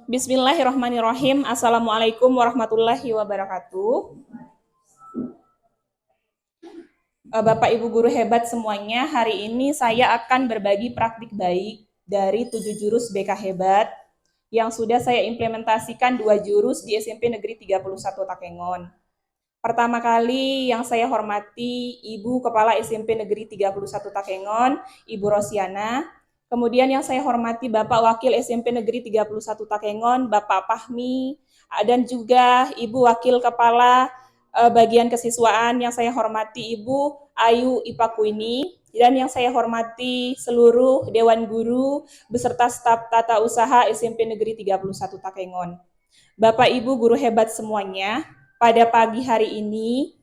Bismillahirrahmanirrahim. Assalamualaikum warahmatullahi wabarakatuh. Bapak Ibu guru hebat semuanya, hari ini saya akan berbagi praktik baik dari 7 jurus BK Hebat yang sudah saya implementasikan 2 jurus di SMP Negeri 31 Takengon. Pertama kali yang saya hormati Ibu Kepala SMP Negeri 31 Takengon, Ibu Rosiana. Kemudian yang saya hormati Bapak Wakil SMP Negeri 31 Takengon, Bapak Fahmi, dan juga Ibu Wakil Kepala Bagian Kesiswaan yang saya hormati Ibu Ayu Ipakuini, dan yang saya hormati seluruh Dewan Guru beserta staf tata usaha SMP Negeri 31 Takengon. Bapak Ibu guru hebat semuanya, pada pagi hari ini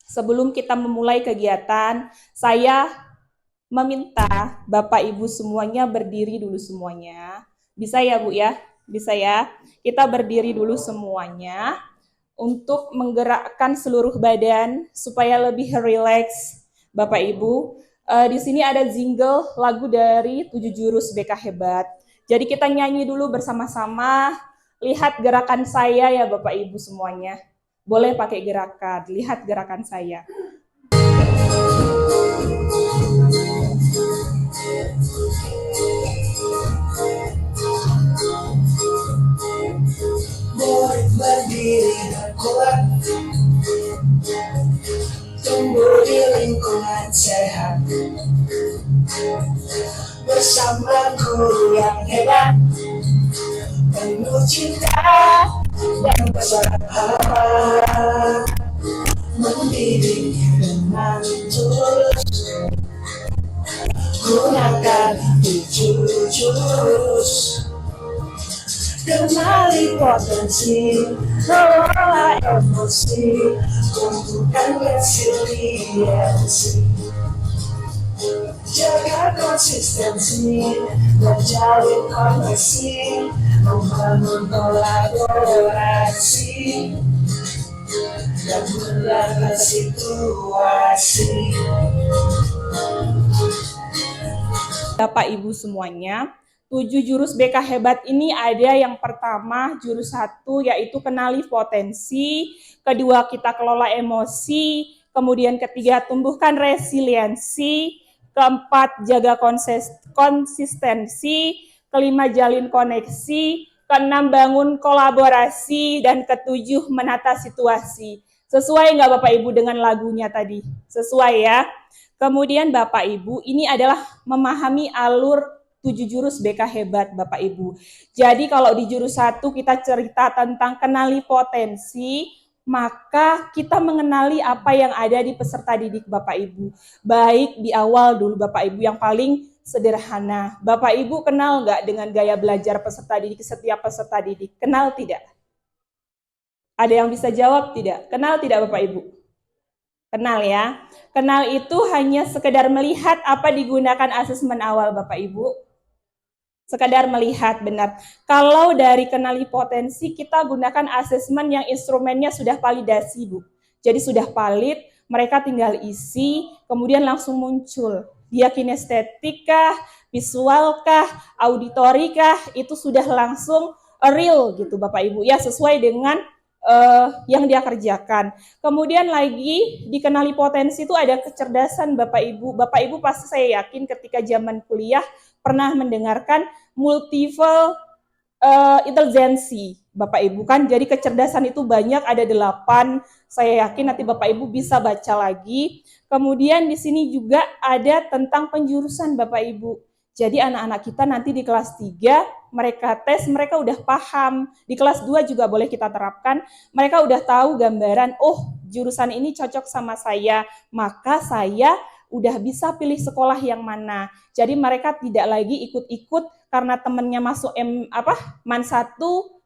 sebelum kita memulai kegiatan, saya meminta Bapak Ibu semuanya berdiri dulu semuanya. Bisa ya Bu ya? Bisa ya? Kita berdiri dulu semuanya untuk menggerakkan seluruh badan supaya lebih rileks Bapak Ibu. Di sini ada jingle lagu dari 7 jurus BK Hebat. Jadi kita nyanyi dulu bersama-sama. Lihat gerakan saya ya Bapak Ibu semuanya. Boleh pakai gerakan, lihat gerakan saya. Murid berdiri berkuat, tumbuh di lingkungan sehat, bersama guru yang hebat, penuh cinta dan bersahabat, mendidik dengan tulus, gunakan 7 jurus. Kenali potensi, kelola emosi, tumbuhkan resiliensi, jaga konsistensi, menjalin koneksi, membangun kolaborasi, dan menjaga situasi. Bapak Ibu semuanya, 7 jurus BK Hebat ini ada yang pertama, jurus 1 yaitu kenali potensi, kedua kita kelola emosi, kemudian ketiga tumbuhkan resiliensi, keempat jaga konsistensi, kelima jalin koneksi, keenam bangun kolaborasi, dan ketujuh menata situasi. Sesuai nggak Bapak Ibu dengan lagunya tadi? Sesuai ya. Kemudian Bapak Ibu, ini adalah memahami alur 7 jurus BK Hebat Bapak Ibu. Jadi kalau di jurus 1 kita cerita tentang kenali potensi, maka kita mengenali apa yang ada di peserta didik Bapak Ibu. Baik di awal dulu Bapak Ibu yang paling sederhana. Bapak Ibu kenal nggak dengan gaya belajar peserta didik setiap peserta didik? Kenal tidak? Ada yang bisa jawab tidak? Kenal tidak Bapak Ibu? Kenal ya. Kenal itu hanya sekedar melihat apa digunakan asesmen awal Bapak Ibu. Sekadar melihat, benar. Kalau dari kenali potensi, kita gunakan asesmen yang instrumennya sudah validasi, Bu. Jadi sudah valid, mereka tinggal isi, kemudian langsung muncul. Dia kinestetikah, visualkah, auditorikah, itu sudah langsung real gitu Bapak Ibu. Ya, sesuai dengan yang dia kerjakan. Kemudian lagi dikenali potensi itu ada kecerdasan Bapak Ibu. Bapak Ibu pasti saya yakin ketika zaman kuliah pernah mendengarkan multiple intelijensi Bapak Ibu kan. Jadi kecerdasan itu banyak, ada 8. Saya yakin nanti Bapak Ibu bisa baca lagi. Kemudian di sini juga ada tentang penjurusan Bapak Ibu. Jadi anak-anak kita nanti di kelas 3 mereka tes, mereka udah paham. Di kelas 2 juga boleh kita terapkan. Mereka udah tahu gambaran, oh jurusan ini cocok sama saya, maka saya udah bisa pilih sekolah yang mana. Jadi mereka tidak lagi ikut-ikut karena temennya masuk MAN 1,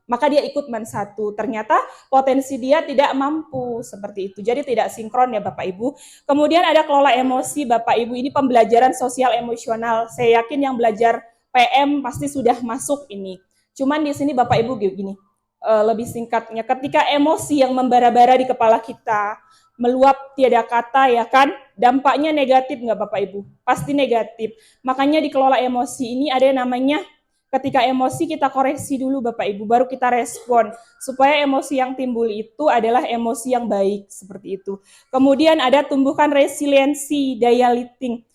maka dia ikut MAN 1. Ternyata potensi dia tidak mampu seperti itu. Jadi tidak sinkron ya Bapak Ibu. Kemudian ada kelola emosi Bapak Ibu. Ini pembelajaran sosial emosional. Saya yakin yang belajar PM pasti sudah masuk ini. Cuman di sini Bapak Ibu gini, lebih singkatnya, ketika emosi yang membara-bara di kepala kita, meluap tiada kata ya kan, dampaknya negatif nggak Bapak Ibu? Pasti negatif. Makanya dikelola emosi ini ada yang namanya Ketika emosi kita koreksi dulu Bapak Ibu, baru kita respon. Supaya emosi yang timbul itu adalah emosi yang baik, seperti itu. Kemudian ada tumbuhkan resiliensi, daya lifting.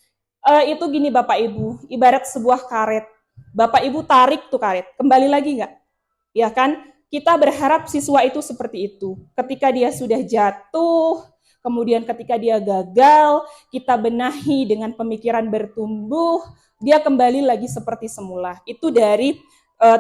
Itu gini Bapak Ibu, ibarat sebuah karet. Bapak Ibu tarik tuh karet, kembali lagi nggak? Ya kan? Kita berharap siswa itu seperti itu. Ketika dia sudah jatuh, kemudian ketika dia gagal, kita benahi dengan pemikiran bertumbuh, dia kembali lagi seperti semula. Itu dari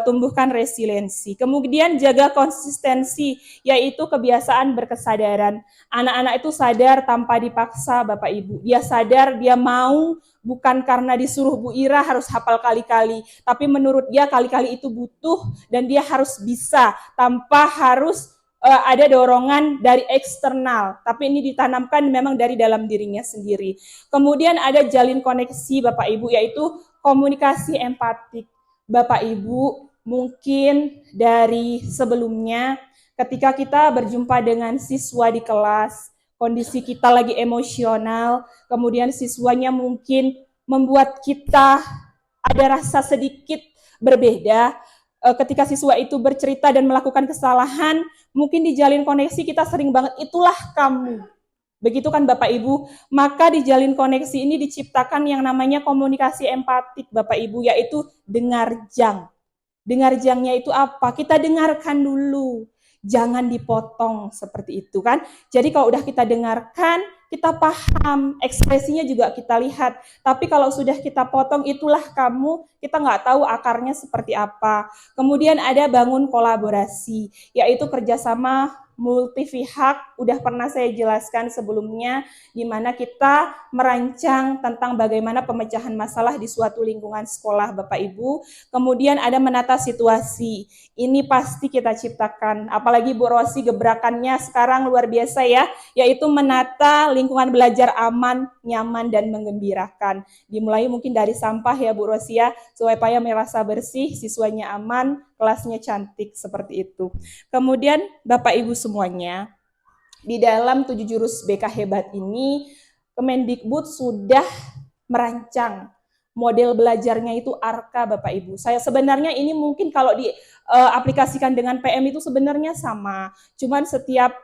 tumbuhkan resiliensi. Kemudian jaga konsistensi, yaitu kebiasaan berkesadaran. Anak-anak itu sadar tanpa dipaksa Bapak Ibu. Dia sadar, dia mau, bukan karena disuruh Bu Ira harus hafal kali-kali, tapi menurut dia kali-kali itu butuh dan dia harus bisa tanpa harus ada dorongan dari eksternal, tapi ini ditanamkan memang dari dalam dirinya sendiri. Kemudian ada jalin koneksi Bapak Ibu, yaitu komunikasi empatik. Bapak Ibu, mungkin dari sebelumnya ketika kita berjumpa dengan siswa di kelas, kondisi kita lagi emosional, kemudian siswanya mungkin membuat kita ada rasa sedikit berbeda. Ketika siswa itu bercerita dan melakukan kesalahan, mungkin dijalin koneksi kita sering banget, itulah kamu. Begitu kan Bapak Ibu? Maka dijalin koneksi ini diciptakan yang namanya komunikasi empatik Bapak Ibu, yaitu dengar jang. Dengar jangnya itu apa? Kita dengarkan dulu. Jangan dipotong seperti itu kan. Jadi kalau udah kita dengarkan, kita paham, ekspresinya juga kita lihat. Tapi kalau sudah kita potong, itulah kamu, kita nggak tahu akarnya seperti apa. Kemudian ada bangun kolaborasi, yaitu kerjasama multi pihak, udah pernah saya jelaskan sebelumnya, di mana kita merancang tentang bagaimana pemecahan masalah di suatu lingkungan sekolah Bapak Ibu. Kemudian ada menata situasi, ini pasti kita ciptakan, apalagi Bu Rosi gebrakannya sekarang luar biasa ya, yaitu menata lingkungan belajar aman, nyaman, dan menggembirakan. Dimulai mungkin dari sampah ya Bu Rosi ya, supaya merasa bersih, siswanya aman, kelasnya cantik, seperti itu. Kemudian Bapak Ibu semuanya, di dalam 7 jurus BK Hebat ini, Kemendikbud sudah merancang model belajarnya itu ARKA Bapak Ibu. Saya sebenarnya ini mungkin kalau diaplikasikan dengan PM itu sebenarnya sama. Cuman setiap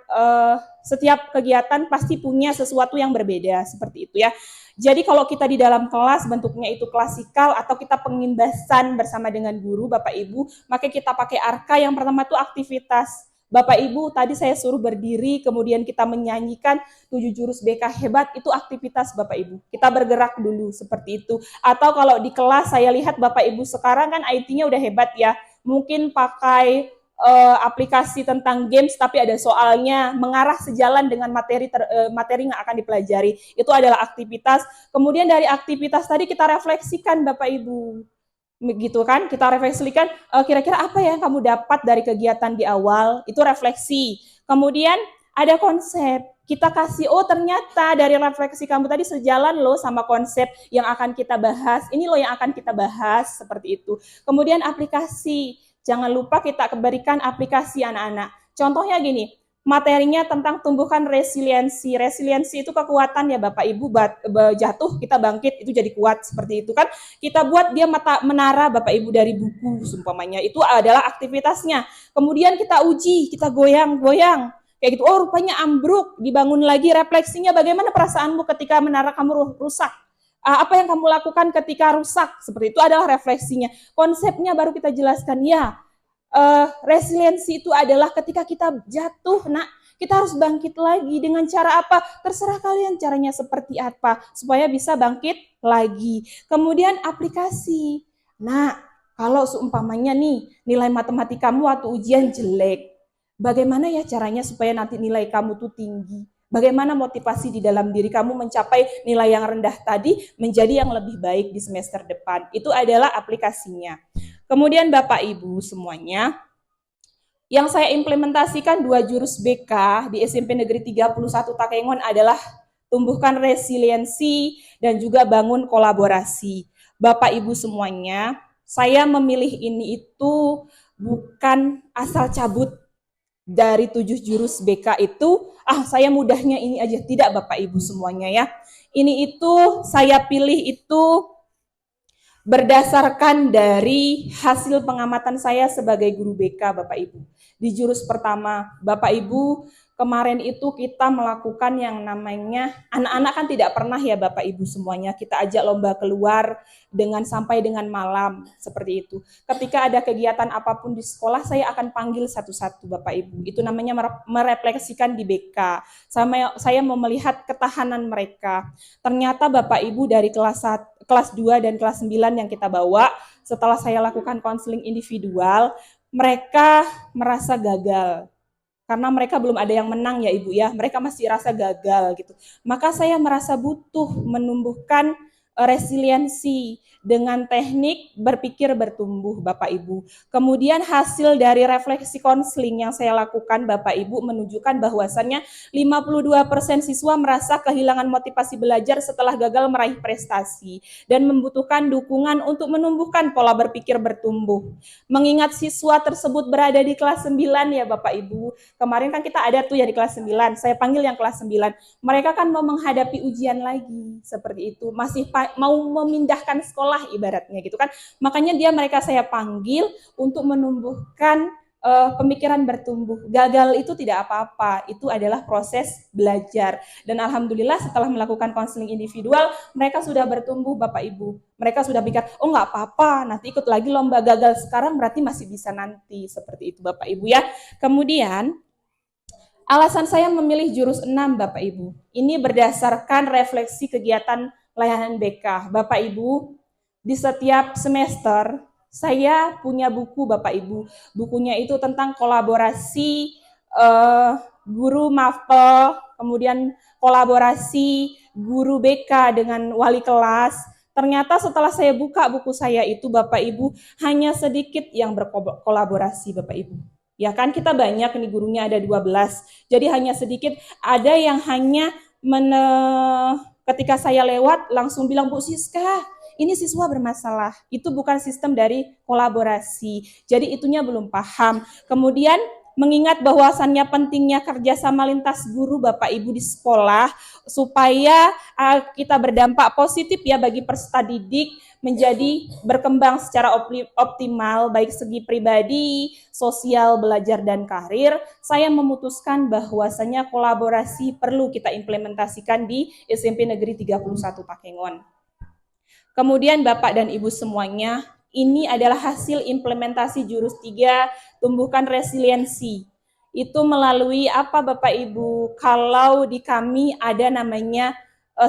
kegiatan pasti punya sesuatu yang berbeda seperti itu ya. Jadi kalau kita di dalam kelas bentuknya itu klasikal atau kita pengimbasan bersama dengan guru Bapak Ibu, maka kita pakai ARKA. Yang pertama itu aktivitas. Bapak Ibu, tadi saya suruh berdiri, kemudian kita menyanyikan 7 jurus BK Hebat, itu aktivitas Bapak Ibu. Kita bergerak dulu seperti itu. Atau kalau di kelas saya lihat Bapak Ibu sekarang kan IT-nya udah hebat ya. Mungkin pakai aplikasi tentang games tapi ada soalnya, mengarah sejalan dengan materi yang akan dipelajari. Itu adalah aktivitas. Kemudian dari aktivitas tadi kita refleksikan Bapak Ibu. Begitu kan, kita refleksikan kira-kira apa yang kamu dapat dari kegiatan di awal, itu refleksi. Kemudian ada konsep, kita kasih, oh ternyata dari refleksi kamu tadi sejalan loh sama konsep yang akan kita bahas, ini loh yang akan kita bahas, seperti itu. Kemudian aplikasi, jangan lupa kita berikan aplikasi anak-anak. Contohnya gini, materinya tentang tumbuhkan resiliensi. Resiliensi itu kekuatan ya Bapak Ibu, jatuh kita bangkit, itu jadi kuat seperti itu kan. Kita buat dia menara Bapak Ibu dari buku seumpamanya, itu adalah aktivitasnya. Kemudian kita uji, kita goyang-goyang. Kayak gitu, oh rupanya ambruk, dibangun lagi, refleksinya bagaimana perasaanmu ketika menara kamu rusak. Apa yang kamu lakukan ketika rusak, seperti itu adalah refleksinya. Konsepnya baru kita jelaskan, ya resiliensi itu adalah ketika kita jatuh, nak, kita harus bangkit lagi dengan cara apa? Terserah kalian caranya seperti apa, supaya bisa bangkit lagi. Kemudian aplikasi. Nah, kalau seumpamanya nih, nilai matematikamu waktu ujian jelek, bagaimana ya caranya supaya nanti nilai kamu tuh tinggi? Bagaimana motivasi di dalam diri kamu mencapai nilai yang rendah tadi menjadi yang lebih baik di semester depan? Itu adalah aplikasinya. Kemudian Bapak Ibu semuanya, yang saya implementasikan 2 jurus BK di SMP Negeri 31 Takengon adalah tumbuhkan resiliensi dan juga bangun kolaborasi. Bapak Ibu semuanya, saya memilih ini itu bukan asal cabut dari 7 jurus BK itu, saya mudahnya ini aja. Tidak Bapak Ibu semuanya ya. Ini itu saya pilih itu berdasarkan dari hasil pengamatan saya sebagai guru BK Bapak Ibu. Di jurus pertama, Bapak Ibu, kemarin itu kita melakukan yang namanya, anak-anak kan tidak pernah ya Bapak Ibu semuanya, kita ajak lomba keluar sampai dengan malam, seperti itu. Ketika ada kegiatan apapun di sekolah, saya akan panggil satu-satu Bapak Ibu. Itu namanya merefleksikan di BK. Saya mau melihat ketahanan mereka. Ternyata Bapak Ibu dari kelas 2 dan kelas 9 yang kita bawa, setelah saya lakukan konseling individual, mereka merasa gagal. Karena mereka belum ada yang menang ya Ibu ya, mereka masih rasa gagal gitu. Maka saya merasa butuh menumbuhkan resiliensi dengan teknik berpikir bertumbuh Bapak Ibu. Kemudian hasil dari refleksi konseling yang saya lakukan Bapak Ibu menunjukkan bahwasannya 52% siswa merasa kehilangan motivasi belajar setelah gagal meraih prestasi dan membutuhkan dukungan untuk menumbuhkan pola berpikir bertumbuh. Mengingat siswa tersebut berada di kelas 9 ya Bapak Ibu. Kemarin kan kita ada tuh ya di kelas 9, saya panggil yang kelas 9. Mereka kan mau menghadapi ujian lagi, seperti itu. Masih mau memindahkan sekolah ibaratnya gitu kan. Makanya mereka saya panggil untuk menumbuhkan pemikiran bertumbuh. Gagal itu tidak apa-apa, itu adalah proses belajar. Dan alhamdulillah setelah melakukan konseling individual, mereka sudah bertumbuh Bapak Ibu. Mereka sudah pikir, oh nggak apa-apa, nanti ikut lagi lomba, gagal sekarang berarti masih bisa nanti. Seperti itu Bapak Ibu ya. Kemudian, alasan saya memilih jurus 6 Bapak Ibu. Ini berdasarkan refleksi kegiatan layanan BK. Bapak Ibu, di setiap semester saya punya buku Bapak Ibu. Bukunya itu tentang kolaborasi guru MAFPEL, kemudian kolaborasi guru BK dengan wali kelas. Ternyata setelah saya buka buku saya itu Bapak Ibu, hanya sedikit yang berkolaborasi Bapak Ibu. Ya kan kita banyak nih gurunya ada 12. Jadi hanya sedikit, ada yang hanya ketika saya lewat langsung bilang, Bu Siska, ini siswa bermasalah. Itu bukan sistem dari kolaborasi. Jadi itunya belum paham. Kemudian mengingat bahwasannya pentingnya kerjasama lintas guru Bapak Ibu di sekolah supaya kita berdampak positif ya bagi peserta didik menjadi berkembang secara optimal baik segi pribadi, sosial, belajar dan karir, saya memutuskan bahwasanya kolaborasi perlu kita implementasikan di SMP Negeri 31 Pakengon. Kemudian Bapak dan Ibu semuanya, ini adalah hasil implementasi jurus 3, tumbuhkan resiliensi. Itu melalui apa Bapak Ibu? Kalau di kami ada namanya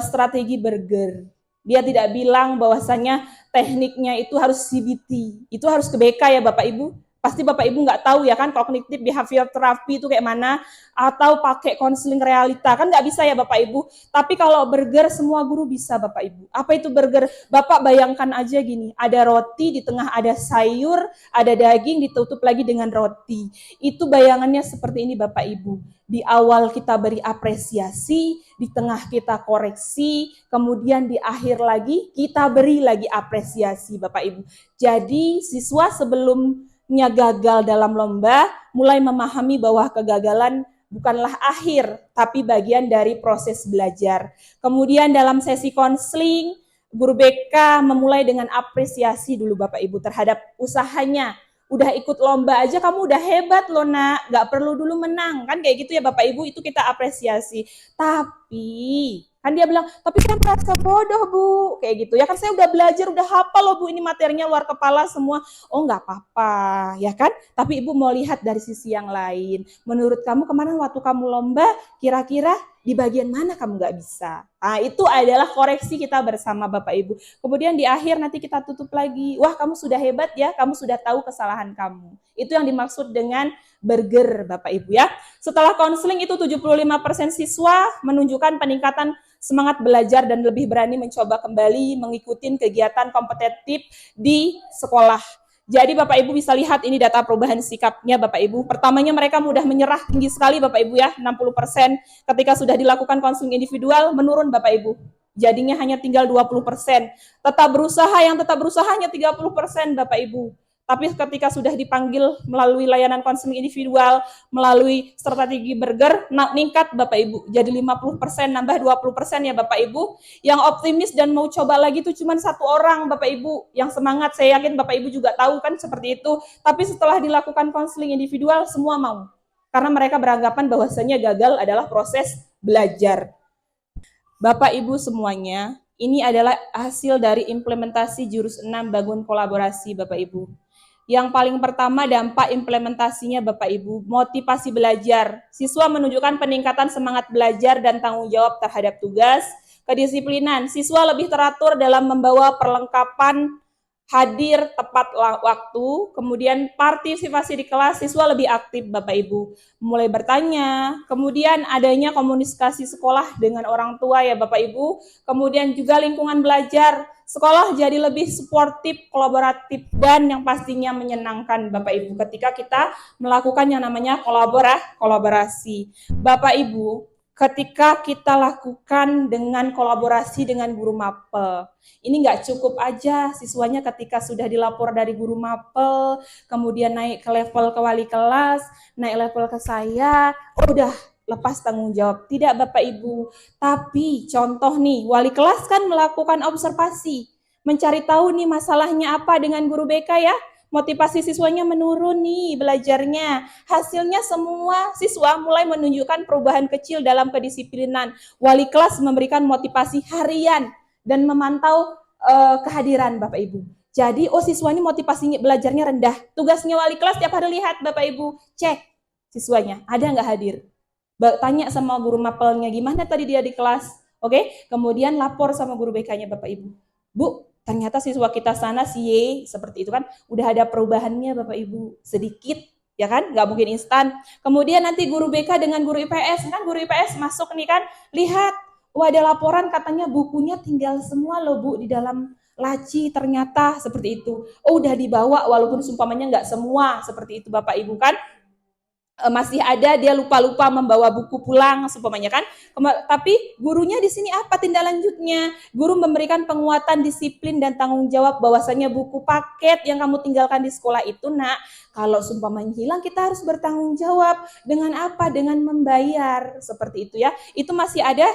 strategi burger. Dia tidak bilang bahwasanya tekniknya itu harus CBT. Itu harus ke BK ya Bapak Ibu. Pasti Bapak Ibu nggak tahu ya kan kognitif behavior therapy itu kayak mana, atau pakai konseling realita, kan nggak bisa ya Bapak Ibu. Tapi kalau burger semua guru bisa Bapak Ibu. Apa itu burger? Bapak bayangkan aja gini, ada roti, di tengah ada sayur, ada daging, ditutup lagi dengan roti. Itu bayangannya seperti ini Bapak Ibu. Di awal kita beri apresiasi, di tengah kita koreksi, kemudian di akhir lagi kita beri lagi apresiasi Bapak Ibu. Jadi siswa sebelumnya gagal dalam lomba, mulai memahami bahwa kegagalan bukanlah akhir, tapi bagian dari proses belajar. Kemudian dalam sesi konseling, guru BK memulai dengan apresiasi dulu Bapak Ibu terhadap usahanya. Udah ikut lomba aja kamu udah hebat loh nak, gak perlu dulu menang. Kan kayak gitu ya Bapak Ibu, itu kita apresiasi. Tapi kan dia bilang, tapi saya merasa bodoh Bu, kayak gitu ya kan, saya udah belajar, udah hafal loh Bu, ini materinya luar kepala semua. Oh nggak apa-apa ya kan, tapi Ibu mau lihat dari sisi yang lain. Menurut kamu kemarin waktu kamu lomba, kira-kira di bagian mana kamu nggak bisa? Nah, itu adalah koreksi kita bersama Bapak Ibu. Kemudian di akhir nanti kita tutup lagi. Wah, kamu sudah hebat ya, kamu sudah tahu kesalahan kamu. Itu yang dimaksud dengan burger Bapak Ibu ya. Setelah konseling itu 75% siswa menunjukkan peningkatan semangat belajar dan lebih berani mencoba kembali mengikuti kegiatan kompetitif di sekolah. Jadi Bapak Ibu bisa lihat ini data perubahan sikapnya Bapak Ibu. Pertamanya mereka mudah menyerah tinggi sekali Bapak Ibu ya, 60%. Ketika sudah dilakukan konseling individual menurun Bapak Ibu. Jadinya hanya tinggal 20%. Tetap berusaha hanya 30% Bapak Ibu. Tapi ketika sudah dipanggil melalui layanan konseling individual, melalui strategi burger, meningkat Bapak Ibu. Jadi 50%, nambah 20% ya Bapak Ibu. Yang optimis dan mau coba lagi itu cuma 1 orang Bapak Ibu. Yang semangat, saya yakin Bapak Ibu juga tahu kan seperti itu. Tapi setelah dilakukan konseling individual, semua mau. Karena mereka beranggapan bahwasanya gagal adalah proses belajar. Bapak Ibu semuanya, ini adalah hasil dari implementasi jurus 6 bangun kolaborasi Bapak Ibu. Yang paling pertama dampak implementasinya Bapak Ibu, motivasi belajar. Siswa menunjukkan peningkatan semangat belajar dan tanggung jawab terhadap tugas. Kedisiplinan, siswa lebih teratur dalam membawa perlengkapan, hadir tepat waktu. Kemudian partisipasi di kelas, siswa lebih aktif Bapak Ibu, mulai bertanya. Kemudian adanya komunikasi sekolah dengan orang tua ya Bapak Ibu. Kemudian juga lingkungan belajar, sekolah jadi lebih suportif, kolaboratif, dan yang pastinya menyenangkan Bapak Ibu ketika kita melakukan yang namanya kolaborasi. Bapak Ibu, ketika kita lakukan dengan kolaborasi dengan guru mapel, ini nggak cukup aja siswanya ketika sudah dilapor dari guru mapel, kemudian naik ke level ke wali kelas, naik level ke saya, udah lepas tanggung jawab. Tidak Bapak Ibu, tapi contoh nih, wali kelas kan melakukan observasi, mencari tahu nih masalahnya apa dengan guru BK ya, motivasi siswanya menurun nih belajarnya. Hasilnya semua siswa mulai menunjukkan perubahan kecil dalam kedisiplinan. Wali kelas memberikan motivasi harian dan memantau kehadiran Bapak Ibu. Jadi, siswa ini motivasinya belajarnya rendah. Tugasnya wali kelas tiap hari lihat Bapak Ibu, cek siswanya, ada nggak hadir? Tanya sama guru mapelnya gimana tadi dia di kelas, oke? Kemudian lapor sama guru BK-nya Bapak Ibu. Bu, ternyata siswa kita sana si Y seperti itu kan, udah ada perubahannya Bapak Ibu, sedikit ya kan, nggak mungkin instan. Kemudian nanti guru BK dengan guru IPS, kan guru IPS masuk nih kan, lihat, ada laporan katanya bukunya tinggal semua loh Bu di dalam laci, ternyata seperti itu. Udah dibawa walaupun sumpamanya nggak semua seperti itu Bapak Ibu kan. Masih ada dia lupa-lupa membawa buku pulang seumpamanya kan. Tapi gurunya di sini apa tindak lanjutnya? Guru memberikan penguatan disiplin dan tanggung jawab bahwasanya buku paket yang kamu tinggalkan di sekolah itu nak, kalau seumpamanya hilang kita harus bertanggung jawab dengan apa? Dengan membayar seperti itu ya. Itu masih ada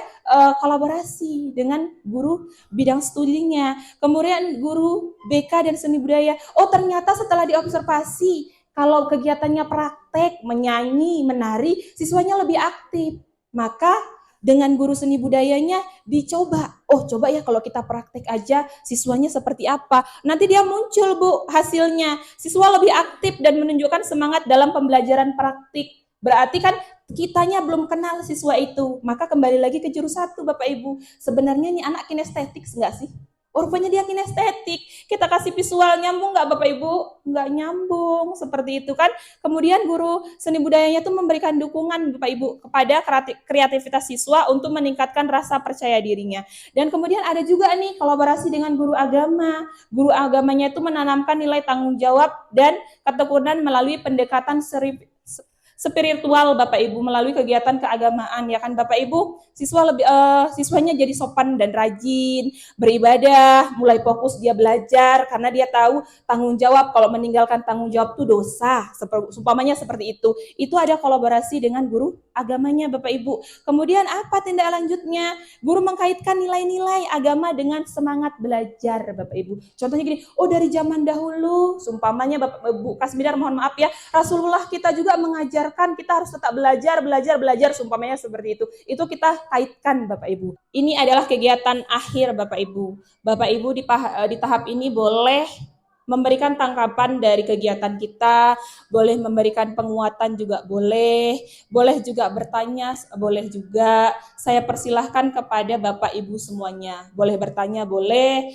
kolaborasi dengan guru bidang studinya. Kemudian guru BK dan seni budaya. Oh ternyata setelah diobservasi kalau kegiatannya praktek, menyanyi, menari, siswanya lebih aktif. Maka dengan guru seni budayanya dicoba. Oh, coba ya kalau kita praktek aja siswanya seperti apa. Nanti dia muncul, Bu, hasilnya. Siswa lebih aktif dan menunjukkan semangat dalam pembelajaran praktik. Berarti kan kitanya belum kenal siswa itu. Maka kembali lagi ke jurus 1, Bapak Ibu. Sebenarnya ini anak kinestetik enggak sih? Rupanya dia kinestetik. Kita kasih visual, nyambung nggak Bapak Ibu? Nggak nyambung, seperti itu kan. Kemudian guru seni budayanya tuh memberikan dukungan Bapak Ibu kepada kreativitas siswa untuk meningkatkan rasa percaya dirinya. Dan kemudian ada juga nih kolaborasi dengan guru agama. Guru agamanya itu menanamkan nilai tanggung jawab dan ketekunan melalui pendekatan spiritual Bapak Ibu melalui kegiatan keagamaan ya kan Bapak Ibu, siswanya jadi sopan dan rajin beribadah, mulai fokus dia belajar karena dia tahu tanggung jawab, kalau meninggalkan tanggung jawab itu dosa, umpamanya seperti itu ada kolaborasi dengan guru agamanya Bapak Ibu. Kemudian apa tindak lanjutnya? Guru mengkaitkan nilai-nilai agama dengan semangat belajar Bapak Ibu. Contohnya gini, dari zaman dahulu, umpamanya Bapak Ibu Kasmidar mohon maaf ya, Rasulullah kita juga mengajarkan kita harus tetap belajar, seumpamanya seperti itu. Itu kita kaitkan Bapak Ibu. Ini adalah kegiatan akhir Bapak Ibu. Bapak Ibu di tahap ini boleh memberikan tanggapan dari kegiatan kita, boleh memberikan penguatan juga boleh juga bertanya, boleh juga. Saya persilahkan kepada Bapak Ibu semuanya. Boleh bertanya, boleh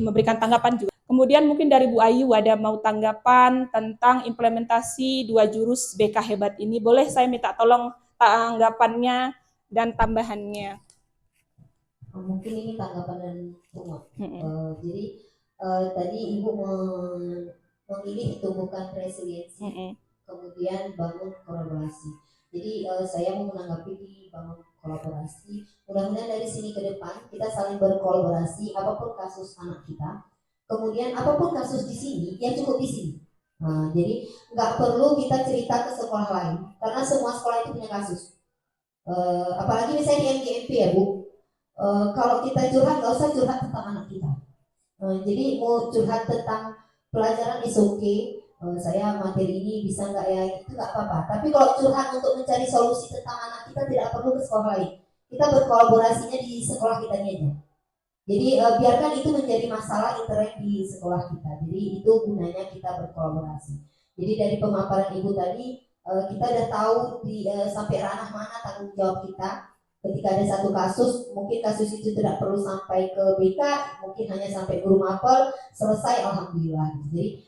memberikan tanggapan juga. Kemudian mungkin dari Bu Ayu ada mau tanggapan tentang implementasi 2 jurus BK hebat ini. Boleh saya minta tolong tanggapannya dan tambahannya. Mungkin ini tanggapan dan semua. Jadi tadi Ibu memilih tumbuhkan resiliensi, kemudian bangun kolaborasi. Jadi saya mau menanggapi di bangun kolaborasi. Mudah-mudahan dari sini ke depan kita saling berkolaborasi apapun kasus anak kita. Kemudian apapun kasus di sini, ya cukup di sini. Nah, jadi nggak perlu kita cerita ke sekolah lain, karena semua sekolah itu punya kasus. Apalagi misalnya di MGMP ya Bu, kalau kita curhat nggak usah curhat tentang anak kita. Jadi mau curhat tentang pelajaran is okay, saya materi ini bisa nggak ya, itu nggak apa-apa. Tapi kalau curhat untuk mencari solusi tentang anak kita tidak perlu ke sekolah lain. Kita berkolaborasinya di sekolah kita aja. Jadi biarkan itu menjadi masalah intern di sekolah kita. Jadi itu gunanya kita berkolaborasi. Jadi dari pemaparan Ibu tadi kita udah tahu sampai ranah mana tanggung jawab kita. Ketika ada satu kasus, mungkin kasus itu tidak perlu sampai ke BK, mungkin hanya sampai guru mapel, selesai alhamdulillah. Jadi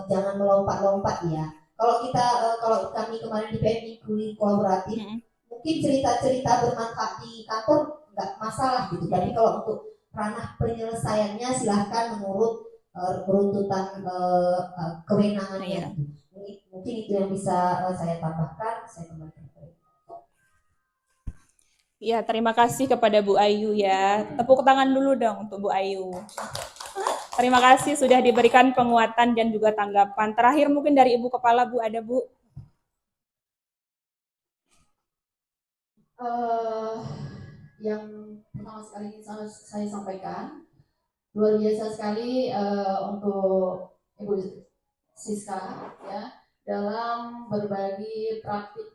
jangan melompat-lompat ya. Kalau kami kemarin di PMI kolaboratif, mungkin cerita-cerita bermanfaat di kantor nggak masalah gitu. Tapi kalau untuk ranah penyelesaiannya silahkan menurut runtutan kewenangannya. Mungkin itu yang bisa saya tambahkan. Saya kembalikan. Ya, terima kasih kepada Bu Ayu ya. Tepuk tangan dulu dong untuk Bu Ayu. Terima kasih sudah diberikan penguatan dan juga tanggapan. Terakhir mungkin dari Ibu Kepala, Bu, ada Bu? Yang pertama sekali ingin saya sampaikan, luar biasa sekali untuk Ibu Siska ya dalam berbagi praktik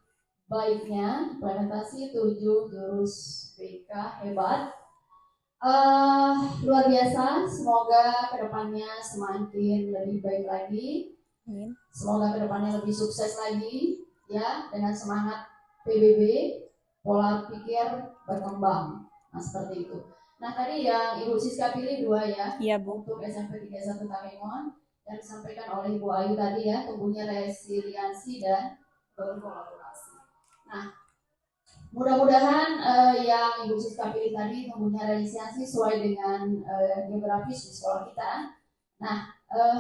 baiknya implementasi 7 jurus BK hebat. Luar biasa, semoga kedepannya semakin lebih baik lagi. Semoga kedepannya lebih sukses lagi ya, dengan semangat PBB, pola pikir berkembang. Nah seperti itu. Nah tadi yang Ibu Siska pilih 2 ya, iya, Bu. untuk SMP 31 Takengon yang disampaikan oleh Ibu Ayu tadi ya, tumbuhnya resiliensi dan berkolaborasi. Nah mudah-mudahan yang Ibu Siska pilih tadi tumbuhnya resiliensi sesuai dengan geografis di sekolah kita. Nah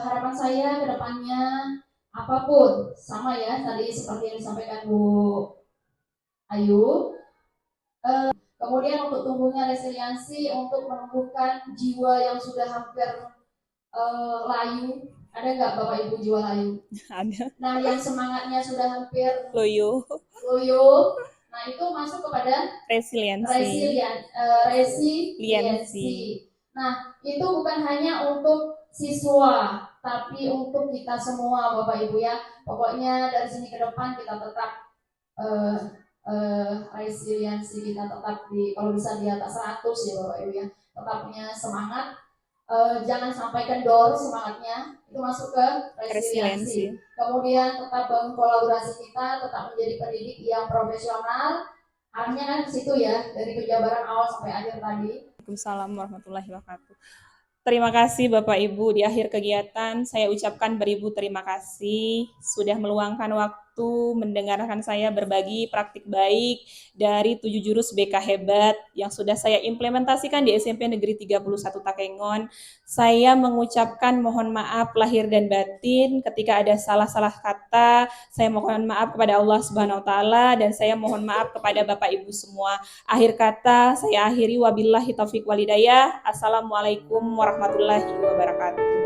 harapan saya ke depannya apapun sama ya tadi seperti yang disampaikan Bu Ayu. Kemudian untuk tumbuhnya resiliensi untuk menumbuhkan jiwa yang sudah hampir layu. Ada nggak Bapak Ibu jiwa layu? Ada. Nah yang semangatnya sudah hampir loyo. Nah itu masuk kepada resiliensi. Nah itu bukan hanya untuk siswa, tapi untuk kita semua Bapak Ibu ya. Pokoknya dari sini ke depan kita tetap resiliensi kita tetap kalau bisa di atas 100 ya Bapak Ibu ya. Tetap punya semangat, jangan sampai kendor semangatnya, itu masuk ke resiliensi. Kemudian tetap bangun kolaborasi kita, tetap menjadi pendidik yang profesional. Artinya kan situ ya, dari penjabaran awal sampai akhir tadi. Waalaikumsalam warahmatullahi wabarakatuh. Terima kasih Bapak Ibu. Di akhir kegiatan saya ucapkan beribu terima kasih sudah meluangkan waktu mendengarkan saya berbagi praktik baik dari 7 jurus BK hebat yang sudah saya implementasikan di SMP Negeri 31 Takengon. Saya mengucapkan mohon maaf lahir dan batin ketika ada salah-salah kata. Saya mohon maaf kepada Allah Subhanahu wa taala dan saya mohon maaf kepada Bapak Ibu semua. Akhir kata saya akhiri, wabillahi taufiq walhidayah. Assalamualaikum warahmatullahi wabarakatuh.